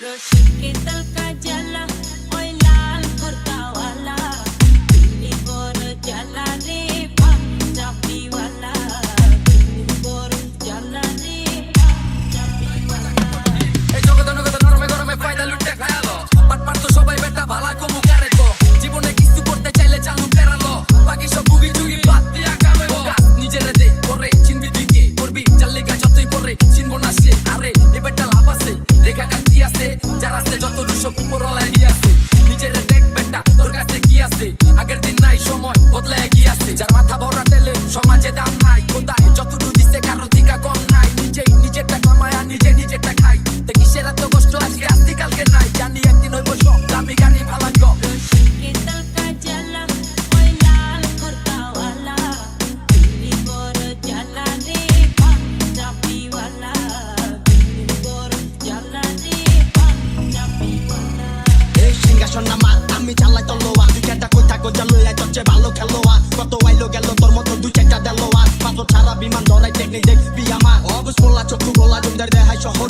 Rosy का जला ओए लाल कुर्ता वाला दिल्ली बोर जला रे पंजाबी वाला दिल्ली बोर जला रे पंजाबी वाला এই জগতে নগদে নরমে গরমে ফায়দা লুটে খায়ালো পাট তো সবাই বেটা ভালা কমু কারে তো জীবনে কিছু করতে চাইলে চালু ফেরালো বাকি সব বুগি চুগি বাদ দিয়া কামে নিজেরে দে করে চিনবি তুই কি করবি চাল্লিকা যতই করে চিনবো না সে আরে এ বেটা লাভ আছে দেখা কান্তি আছে যার আছে যত সব উপরওয়ালা এগিয়ে আছে নিজেরে দেখ বেটা তোর কাছে কি আছে আগের দিন নাই সময় বদলে এগিয়ে আছে যার মাথা ভরা তেলে সমাজে দাম নাই কোথায় যতটুকু দিছে কারো দিকা কম নাই নিজেরটা কামায়া নিজেরটা খাই তে কিসের এত কষ্ট আজকে আসতি কালকে নাই জানি একদিন হইব সব দামি গানি ভালা গো का जला ओए लाल कुर्ता वाला दिल्ली बोर जला रे पंजाबी वाला दिल्ली बोर जला रे पंजाबी वाला এই সিংহাসন আমার আমি চালাই তলোয়ার দুই চারটা কই থাকো জালুয়া সবচেয়ে ভালো খেলোয়াড় কত আইলো গেল তোর মতো দুই চারটা দেলোয়ার পাথর ছাড়া বিমান ধরাই টেকনিক দেখবি আমার অবস মোল্লা চক্ষু গোলা জমদার দেহাই শহর